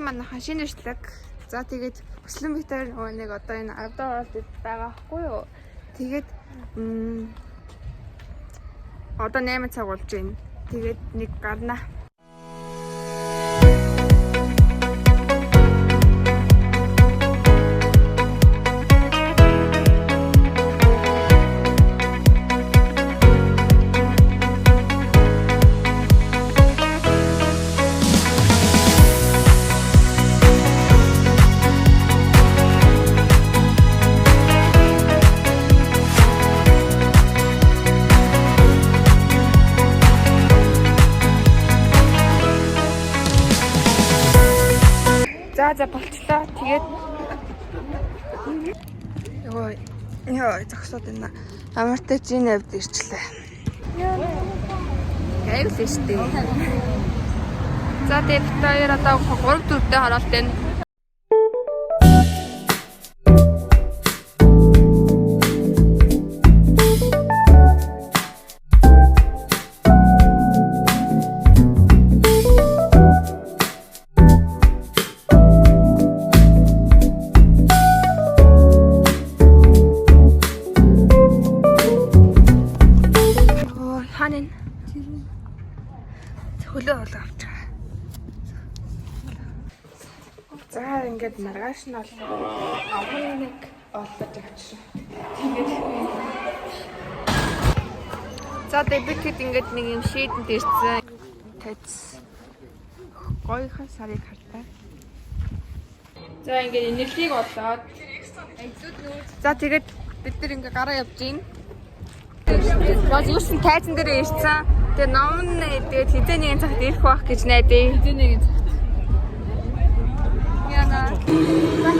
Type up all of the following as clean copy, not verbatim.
манайхан шинэ бичлэг. За тэгээд өслөн битэр нэг одоо энэ авдаа оролт байгаа байхгүй юу? Тэгээд одоо 8 цаг болж байна. Тэгээд нэг гарна. За болчлоо. Тэгээд ёо зогсоод байна. Амартай жин авд ирчлээ. Аюул л штэ. За тэгээд хоёр одоо 3-4-тэй хороолт байна. Хөлөө авч байгаа. За ингээд маргааш нь бол аврал нэг олдож авчихсан. За дебитэд ингээд нэг юм шийдэнд ирсэн. Тэц гойхон сарыг хартаа. За ингээд энергийг олоод. За тэгээд бид нар ингээд гараа явж гин. Бас юусэн тайзан дээр ирсэн. Тэгээ ном тэгээд хизээ нэгэн цагт ирэх байх гэж найдаа. Хизээ нэгэн цагт. Яна.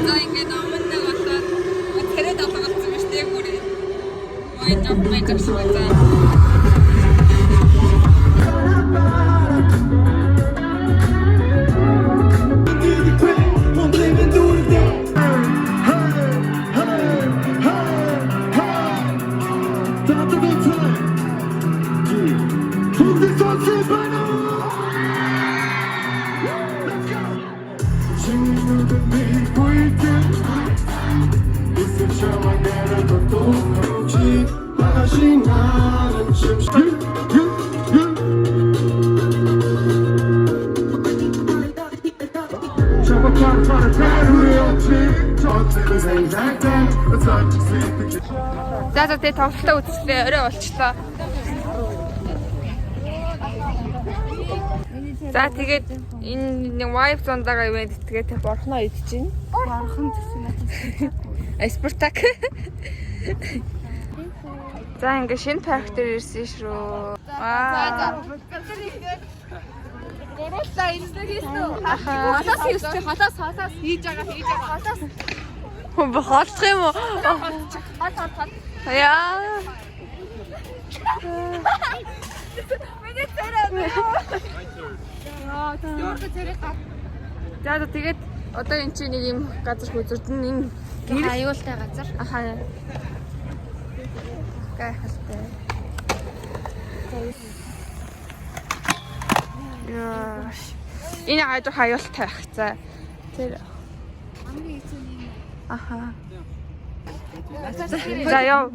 За ингээд ном нэг болоод тэрэд авахсан биш тэг бүрээ. Майд авсан. За тэгээ тоглолтоо үзлээ. Орой болчлоо. За тэгээд энэ нэг wife зондаага ивент тэгээд борхноо идэж байна. Борхон гэсэн. Спартак. За ингээ шинэ парк дээр ирсэн шүү. За. Гороолаа ирсэн хийсэн. Халаас хийсэн. Халаас хийж байгаа. Халаас. Хүн бохолцох юм уу? Хол. Яа. Миний царай. За тэгээд одоо эн чинь нэг юм газар хүзэрдэн энэ гэр аюултай газар. Ахаа. Гайхалтай. Яа. Энэ газар аюултай байх. За. Тэр хамгийн хэцүү юм. Ахаа. За яа.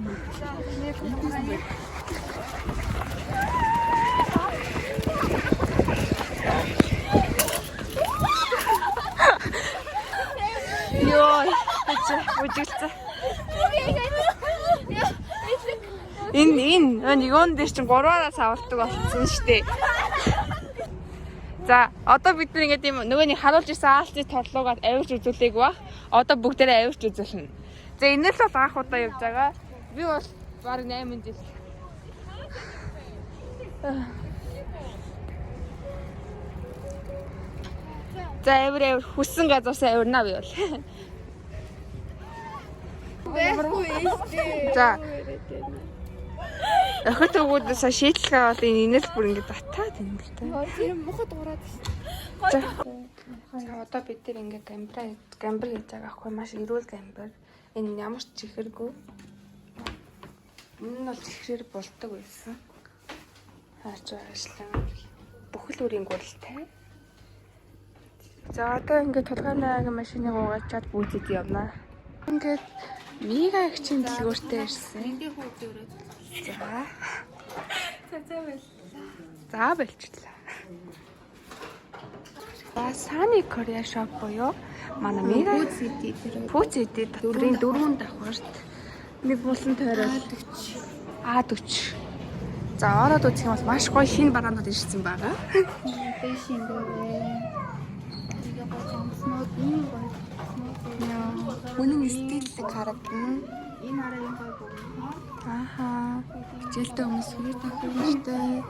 Ёо, үжилцээ. Энэ юун дээр чинь 3-аас авалдаг болсон шүү дээ. За, одоо бид нэг ингэдэм нөгөөний харуулж ирсэн аалцны торлуугаад авирч үзүүлээг ба. Одоо бүгдээрээ авирч үзүүлнэ. За, энэ л бол анх удаа явж байгаа. Би бол баг 8 жил. За, авир хүссэн газраас авирнаа би бол. За. Охид өгөөдөөс шийдлээ бол энэ инээл бүр ингэ батаад юм л та. Тэр мохот ураад шээ. За одоо бид тэр ингэ гамбар хийж байгаа аахгүй маш эрүүл гамбар. Энэ ямар ч чихэргүй. Энэ нь бол чихрээр болдог байсан. Хаач байшлаа. Бүхэл үрийн гуралтай. За одоо ингээд тулгайнаагийн машиныг угаачаад бүүтэд явна. Ингээд мега агчийн дэлгүүртээ ирсэн. Эндээ хүүхдээ өрөөд. За болчихлоо. Сани Korea shop буюу манай мега Poots City дотрын 4 давхар шүү дээ. Нэг булан тойрол А40. За ороод үзэх юм бол маш гоё шинэ бараанууд ирсэн байгаа. Фэшн дээрээ. Игээ гоё жамснууд ийм гоё. Үнэн стилийг харагдана. Энэ хараа гоё бүгд. Ааха. Хичээлтэй хүмүүс хоёр давхар нэртэй.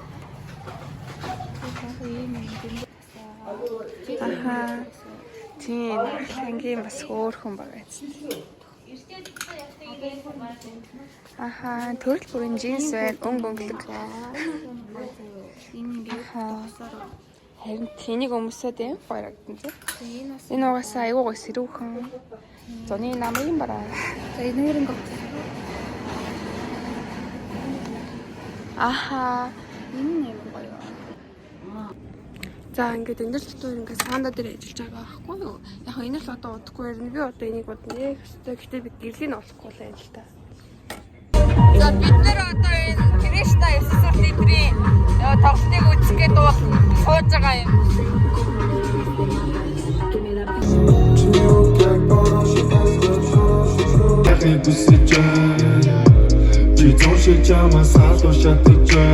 Ааха. Тийм. Ангийн бас хөөрхөн байгаа юм. Ааха. Төрөл бүрийн джинс байна. Өнгөлөг. Харин тэнийг өмсөд юм харагдана тийм. Энэ угаасаа айгүй гоё сэрүүхэн. Зуны намын бараа. За энэ хоёрын гоо. Аха. Энэ нэг гоё. За ингээд энэ л дотор ингээд саанда дээр ажиллаж байгаа байхгүй юу? Яг хөө энэ л одоо удахгүй ярина. Би одоо энийг бодно. Гэхдээ би гэрлийг олохгүй л байл та. За бид нэр одоо энэ Кришна SSR Libre тоглолтыг үзэх гээд сууж байгаа юм. Чи зоши чама сато шатичэ.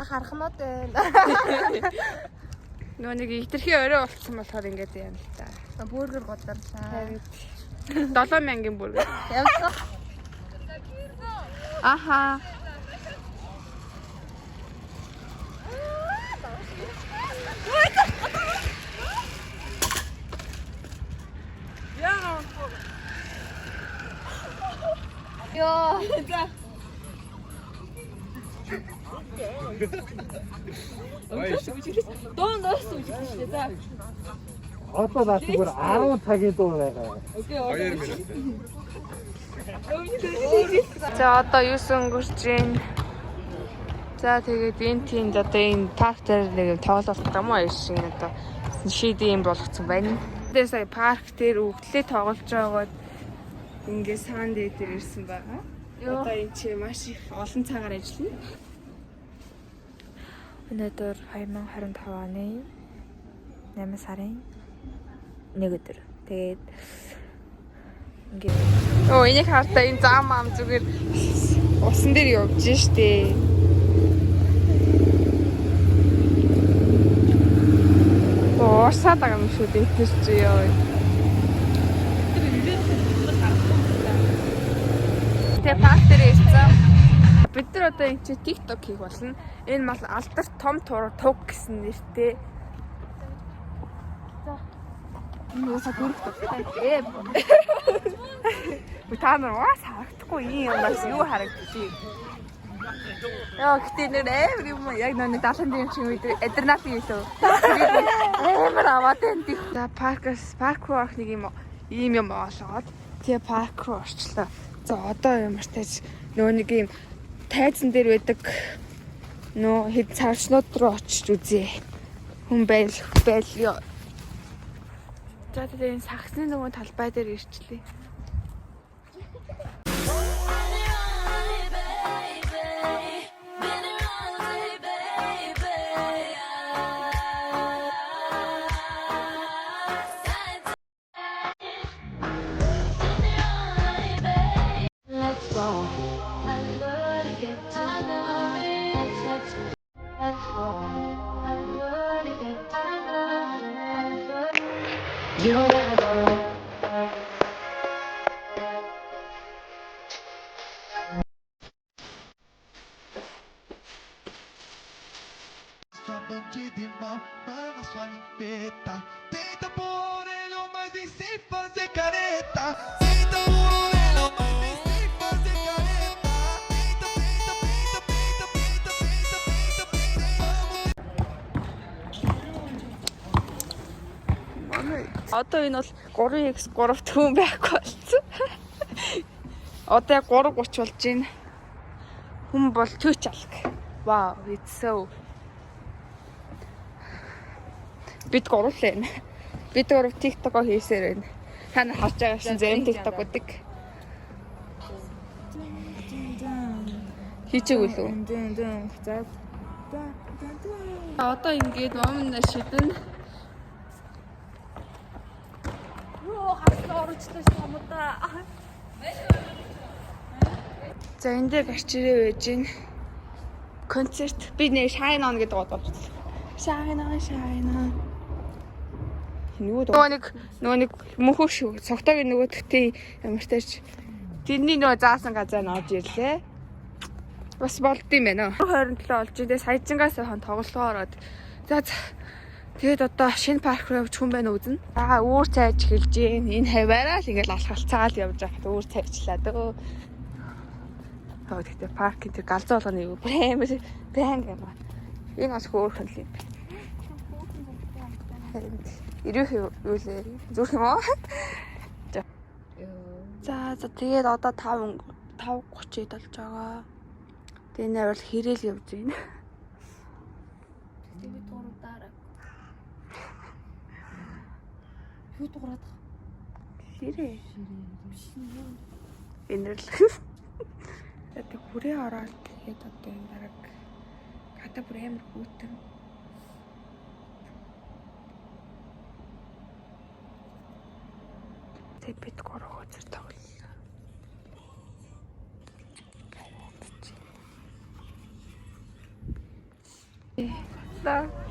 Харахнууд байна. Нөө нэг ихтерхий орой болцсон болохоор ингэж юм л та. Бөөргөр годарлаа. 7000-ын бүргэр. Явах. Аха. Йоо. Дон нөөс үжих шүү дээ. За. Одоо наад зүгээр 10 цагийн дуу байгаа. За одоо 9 өнгөрч байна. За тэгээд энэ тиймд одоо энэ парк дээр нэг тоглолт юм уу шиг одоо шийдэн юм болгоцсон байна. Тэгээд сая парк дээр өвдлээ тоглож байгаад ингээ саан дээр ирсэн байгаа. Одоо энэ чи маш их олон цагаар ажиллана. Өнөөдөр 2025 оны 8 сарын 1 өдөр. Тэгээд ингээ энийг хартаа энэ зам ам зүгээр усан дээр явж штэ. Уусаад байгаа юм шүү дээ тэр чи ёо. Тэгээ парк дээр ирсэн. Бид нар одоо энэ чи TikTok хийх болно. Энэ мал алдарт том туг гэсэн нэртэй. Юуса дүрх тустай. Та нар бас харагдахгүй юм бас юу харагдчих. Яа гэтээ нэр амар юм яг нэг 70 дэх шиг үед адреналин илүү. Амар аваад энэ. За парк руу орох нэг юм олоод тэгээ парк руу орчлоо. За одоо ямар тааж нөө нэг юм тайзан дээр байдаг нөө хэд цаашнууд руу очиж үзье. Хүн байл. За тэгээ энэ сагсны нөгөө талбай дээр ирчлээ. longe demais, mas na sua limpeta. Tenta por ele, mas vem sem fazer careta. Tenta por ele, mas vem sem fazer careta. Tenta, tenta, tenta, tenta, tenta, tenta, tenta, Одоо энэ бол 3x3 төвөн байхгүй болсон. Одоо яг 3:30 болж байна. Хүн бол төч алга. Wow, it's so. Бид гурлаа. Бид гурав TikTok-о хийсээр байна. Та нар харж байгаа шин зарим TikTok үүдэг. Хийчихгүй лүү. За. Одоо ингээд момн шидэн. Юу хасна орчлоо юм да. За энэ дээр гарч ирээ байж гин. Концерт би нэ Shine On гэдэг бодож байна. Shine On. Нөгөө нэг мөнхөө шүү. Цогтойг нөгөө төтий ямар тааш тэрний нөгөө заасан газар нь орж ирлээ. Бас болд юм байна. 27 болж дээ саяжингаас хон тоглоороод. За тэгээд одоо шинэ парк руу явж хүн байна үзнэ. Аа үүр цайж эхэлж гин. Энэ хаваараа л ингээл алхалцаагаал явж байхад үүр цайжлаа дөө. Тэгтээ парк энэ галзуу болгоны юу амар бэнг юм аа. Энэ бас хөөрхөн л юм. Ирэх юу лээ? Зүрх юм аа? За тэгээд одоо 5:30 болж байгаа. Тэгээ энэ бол хэрээл явж байна. Би тууруудаараа. Юу туураад? Хэрэг. Энэ л. Тэгээд хүрээ ороод тэгээд одоо энэ дараг хата бүр амар хүүтэн. Тэг бид 3 хөзөр тоглолоо. Да.